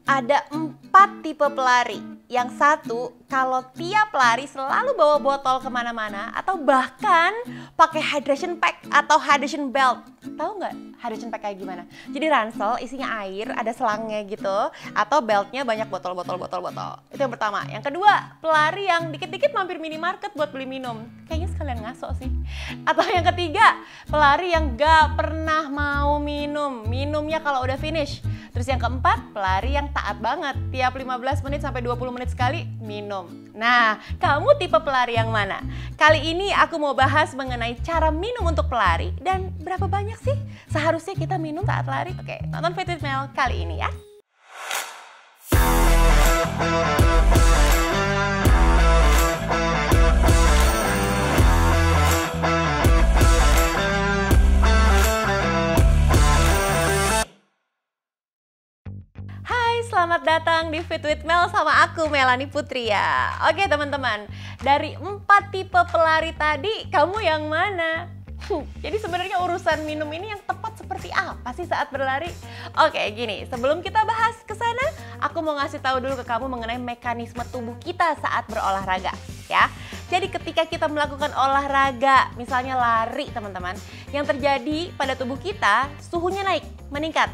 Ada 4 tipe pelari. Yang satu, kalau tiap lari selalu bawa botol kemana-mana atau bahkan pakai hydration pack atau hydration belt. Tahu nggak hydration pack kayak gimana? Jadi ransel isinya air, ada selangnya gitu, atau beltnya banyak botol-botol. Itu yang pertama. Yang kedua, pelari yang dikit-dikit mampir minimarket buat beli minum. Kayaknya sekalian ngaso sih. Atau yang ketiga, pelari yang nggak pernah mau minum. Minumnya kalau udah finish. Terus yang keempat, pelari yang taat banget. Tiap 15 menit sampai 20 menit sekali minum. Nah, kamu tipe pelari yang mana? Kali ini aku mau bahas mengenai cara minum untuk pelari dan berapa banyak sih seharusnya kita minum saat lari. Oke, tonton Fit with Mel kali ini ya. Selamat datang di Fit with Mel sama aku Melanie Putri ya. Oke teman-teman, dari 4 tipe pelari tadi, kamu yang mana? Jadi sebenarnya urusan minum ini yang tepat seperti apa sih saat berlari? Oke gini, sebelum kita bahas ke sana, aku mau ngasih tahu dulu ke kamu mengenai mekanisme tubuh kita saat berolahraga ya. Jadi ketika kita melakukan olahraga, misalnya lari teman-teman, yang terjadi pada tubuh kita, suhunya naik, meningkat.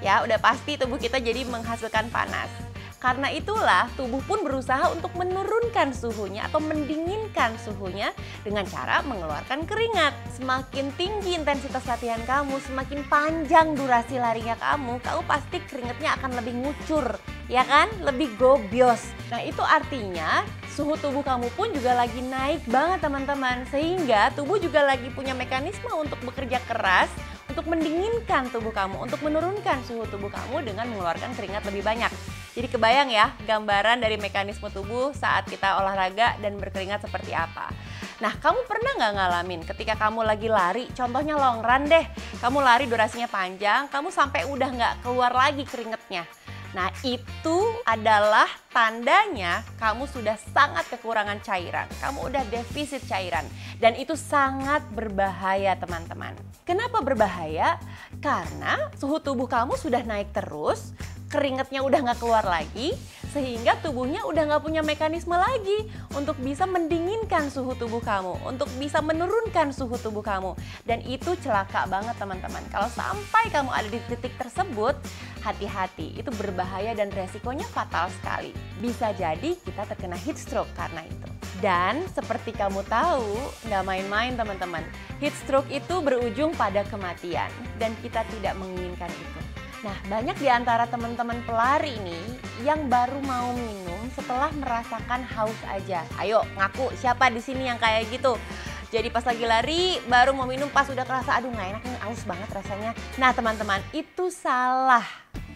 Ya, udah pasti tubuh kita jadi menghasilkan panas. Karena itulah tubuh pun berusaha untuk menurunkan suhunya atau mendinginkan suhunya dengan cara mengeluarkan keringat. Semakin tinggi intensitas latihan kamu, semakin panjang durasi larinya kamu pasti keringatnya akan lebih ngucur, ya kan? Lebih gobios. Nah, itu artinya suhu tubuh kamu pun juga lagi naik banget teman-teman. Sehingga tubuh juga lagi punya mekanisme untuk bekerja keras untuk mendinginkan tubuh kamu, untuk menurunkan suhu tubuh kamu dengan mengeluarkan keringat lebih banyak. Jadi kebayang ya gambaran dari mekanisme tubuh saat kita olahraga dan berkeringat seperti apa. Nah, kamu pernah nggak ngalamin ketika kamu lagi lari, contohnya long run deh, kamu lari durasinya panjang, kamu sampai udah nggak keluar lagi keringetnya. Nah, itu adalah tandanya kamu sudah sangat kekurangan cairan. Kamu udah defisit cairan. Dan itu sangat berbahaya teman-teman. Kenapa berbahaya? Karena suhu tubuh kamu sudah naik terus, keringetnya udah nggak keluar lagi, sehingga tubuhnya udah nggak punya mekanisme lagi untuk bisa mendinginkan suhu tubuh kamu, untuk bisa menurunkan suhu tubuh kamu. Dan itu celaka banget teman-teman. Kalau sampai kamu ada di titik tersebut, hati-hati, itu berbahaya dan resikonya fatal sekali. Bisa jadi kita terkena heat stroke karena itu. Dan seperti kamu tahu, nggak main-main teman-teman, heat stroke itu berujung pada kematian dan kita tidak menginginkan itu. Nah, banyak di antara teman-teman pelari nih yang baru mau minum setelah merasakan haus aja. Ayo ngaku, siapa di sini yang kayak gitu? Jadi pas lagi lari baru mau minum, pas udah kerasa aduh nggak enak, haus banget rasanya. Nah teman-teman, itu salah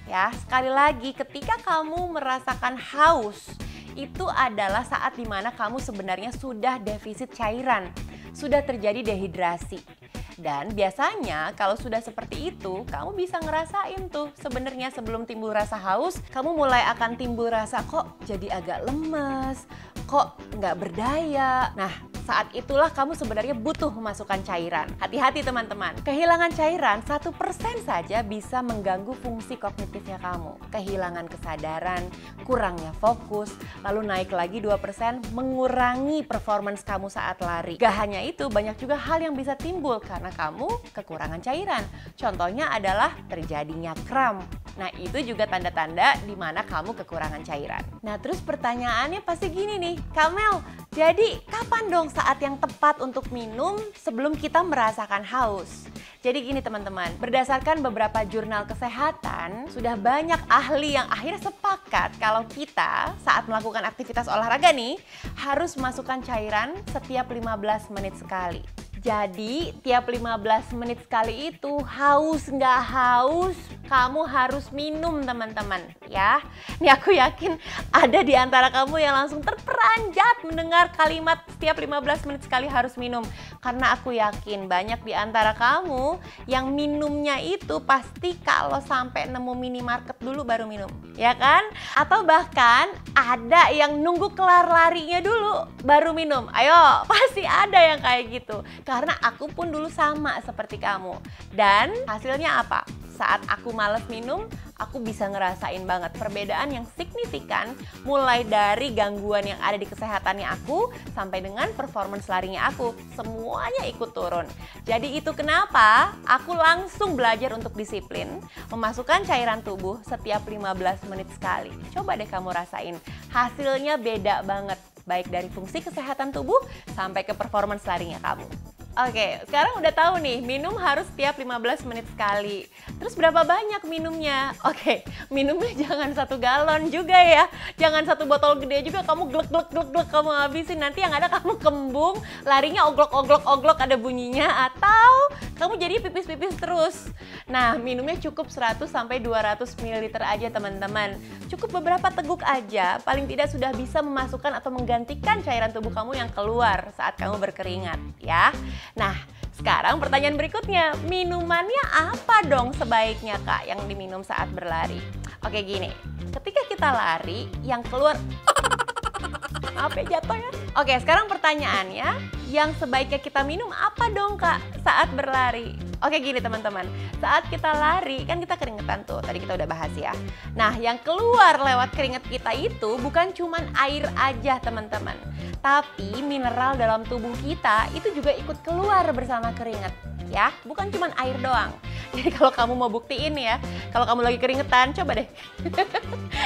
ya. Sekali lagi, ketika kamu merasakan haus, itu adalah saat dimana kamu sebenarnya sudah defisit cairan, sudah terjadi dehidrasi. Dan biasanya kalau sudah seperti itu, kamu bisa ngerasain tuh sebenarnya sebelum timbul rasa haus, kamu mulai akan timbul rasa kok jadi agak lemes, kok nggak berdaya. Nah, saat itulah kamu sebenarnya butuh memasukkan cairan. Hati-hati teman-teman, kehilangan cairan 1% saja bisa mengganggu fungsi kognitifnya kamu. Kehilangan kesadaran, kurangnya fokus, lalu naik lagi 2% mengurangi performance kamu saat lari. Gak hanya itu, banyak juga hal yang bisa timbul karena kamu kekurangan cairan. Contohnya adalah terjadinya kram. Nah, itu juga tanda-tanda di mana kamu kekurangan cairan. Nah, terus pertanyaannya pasti gini nih, Kamel, jadi kapan dong saat yang tepat untuk minum sebelum kita merasakan haus? Jadi gini teman-teman, berdasarkan beberapa jurnal kesehatan, sudah banyak ahli yang akhirnya sepakat kalau kita saat melakukan aktivitas olahraga nih, harus masukkan cairan setiap 15 menit sekali. Jadi tiap 15 menit sekali itu haus nggak haus, kamu harus minum teman-teman ya. Ini aku yakin ada di antara kamu yang langsung terperanjat mendengar kalimat setiap 15 menit sekali harus minum. Karena aku yakin banyak di antara kamu yang minumnya itu pasti kalau sampai nemu minimarket dulu baru minum, ya kan? Atau bahkan ada yang nunggu kelar larinya dulu baru minum. Ayo, pasti ada yang kayak gitu. Karena aku pun dulu sama seperti kamu. Dan hasilnya apa? saat aku males minum, aku bisa ngerasain banget perbedaan yang signifikan mulai dari gangguan yang ada di kesehatannya aku sampai dengan performance larinya aku. Semuanya ikut turun. Jadi itu kenapa aku langsung belajar untuk disiplin memasukkan cairan tubuh setiap 15 menit sekali. Coba deh kamu rasain. Hasilnya beda banget. Baik dari fungsi kesehatan tubuh sampai ke performance larinya kamu. Oke, sekarang udah tahu nih, minum harus tiap 15 menit sekali. Terus berapa banyak minumnya? Oke, minumnya jangan 1 galon juga ya. Jangan 1 botol gede juga kamu glek kamu habisin. Nanti yang ada kamu kembung, larinya oglok ada bunyinya, atau kamu jadi pipis-pipis terus. Nah, minumnya cukup 100 sampai 200 ml aja teman-teman. Cukup beberapa teguk aja, paling tidak sudah bisa memasukkan atau menggantikan cairan tubuh kamu yang keluar saat kamu berkeringat ya. Nah, sekarang pertanyaan berikutnya, minumannya apa dong sebaiknya Kak yang diminum saat berlari? Oke gini, ketika kita lari yang keluar apa jatuh ya? Oke, sekarang pertanyaannya, yang sebaiknya kita minum apa dong Kak saat berlari? Oke gini teman-teman, saat kita lari kan kita keringetan tuh, tadi kita udah bahas ya. Nah yang keluar lewat keringet kita itu bukan cuman air aja teman-teman, tapi mineral dalam tubuh kita itu juga ikut keluar bersama keringet ya, bukan cuman air doang. Jadi kalau kamu mau buktiin ya, kalau kamu lagi keringetan, coba deh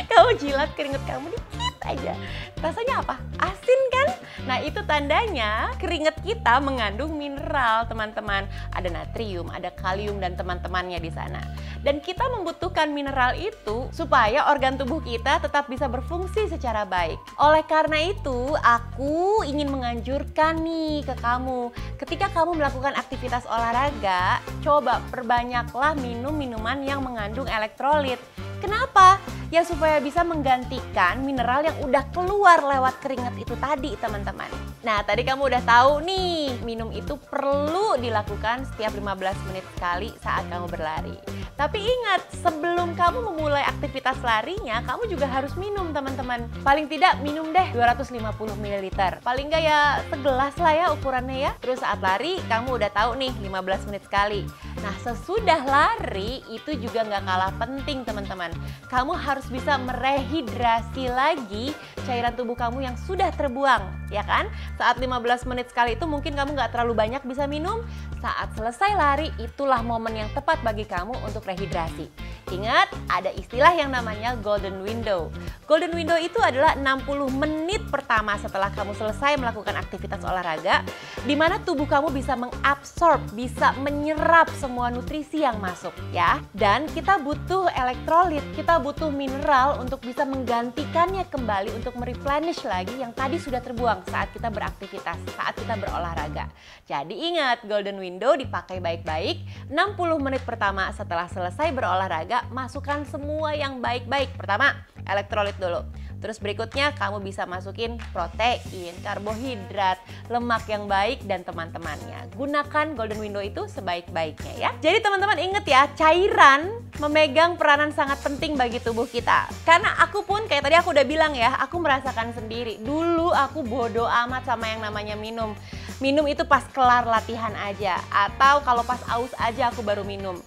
kamu jilat keringet kamu dikit aja. Rasanya apa? Asin kan? Nah itu tandanya keringet kita mengandung mineral teman-teman. Ada natrium, ada kalium dan teman-temannya di sana. Dan kita membutuhkan mineral itu supaya organ tubuh kita tetap bisa berfungsi secara baik. Oleh karena itu aku ingin menganjurkan nih ke kamu, ketika kamu melakukan aktivitas olahraga, coba perbanyaklah minum minuman yang mengandung elektrolit. Kenapa? Ya supaya bisa menggantikan mineral yang udah keluar lewat keringat itu tadi teman-teman. Nah tadi kamu udah tahu nih, minum itu perlu dilakukan setiap 15 menit sekali saat kamu berlari. Tapi ingat, sebelum kamu memulai aktivitas larinya, kamu juga harus minum teman-teman. Paling tidak minum deh 250 ml. Paling nggak ya segelas lah ya ukurannya ya. Terus saat lari kamu udah tahu nih 15 menit sekali. Nah sesudah lari itu juga nggak kalah penting teman-teman. Kamu harus bisa merehidrasi lagi cairan tubuh kamu yang sudah terbuang, ya kan? Saat 15 menit sekali itu mungkin kamu nggak terlalu banyak bisa minum. Saat selesai lari, itulah momen yang tepat bagi kamu untuk rehidrasi. Ingat, ada istilah yang namanya golden window. Golden window itu adalah 60 menit pertama setelah kamu selesai melakukan aktivitas olahraga, di mana tubuh kamu bisa mengabsorb, bisa menyerap semua nutrisi yang masuk, ya. Dan kita butuh elektrolit, kita butuh mineral untuk bisa menggantikannya kembali, untuk mereplenish lagi yang tadi sudah terbuang saat kita beraktivitas, saat kita berolahraga. Jadi ingat, golden window dipakai baik-baik. 60 menit pertama setelah selesai berolahraga, masukkan semua yang baik-baik. Pertama, elektrolit dulu. Terus berikutnya kamu bisa masukin protein, karbohidrat, lemak yang baik, dan teman-temannya. Gunakan golden window itu sebaik-baiknya ya. Jadi teman-teman inget ya, cairan memegang peranan sangat penting bagi tubuh kita. Karena aku pun kayak tadi aku udah bilang ya, aku merasakan sendiri. Dulu aku bodoh amat sama yang namanya minum. Minum itu pas kelar latihan aja, atau kalau pas aus aja aku baru minum.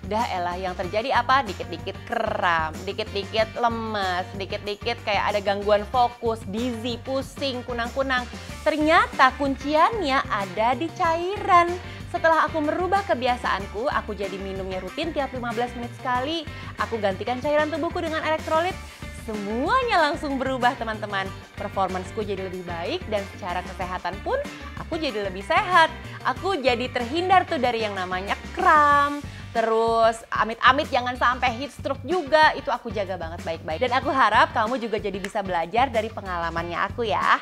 Dah elah, yang terjadi apa? Dikit-dikit kram, dikit-dikit lemes, dikit-dikit kayak ada gangguan fokus, dizzy, pusing, kunang-kunang. Ternyata kunciannya ada di cairan. Setelah aku merubah kebiasaanku, aku jadi minumnya rutin tiap 15 menit sekali. Aku gantikan cairan tubuhku dengan elektrolit. Semuanya langsung berubah teman-teman. Performanceku jadi lebih baik dan secara kesehatan pun aku jadi lebih sehat. Aku jadi terhindar tuh dari yang namanya kram. Terus amit-amit jangan sampai heat stroke juga, itu aku jaga banget baik-baik. Dan aku harap kamu juga jadi bisa belajar dari pengalamannya aku ya.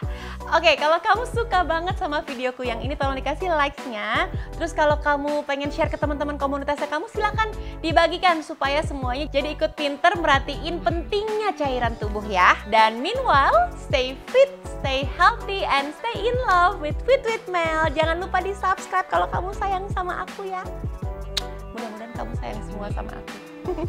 Oke, kalau kamu suka banget sama videoku yang ini, tolong dikasih likes-nya. Terus kalau kamu pengen share ke teman-teman komunitasnya kamu, silahkan dibagikan supaya semuanya jadi ikut pinter merhatiin pentingnya cairan tubuh ya. Dan meanwhile, stay fit, stay healthy, and stay in love with Fit with Mel. Jangan lupa di-subscribe kalau kamu sayang sama aku ya. Mudah-mudahan kamu sayang semua sama aku.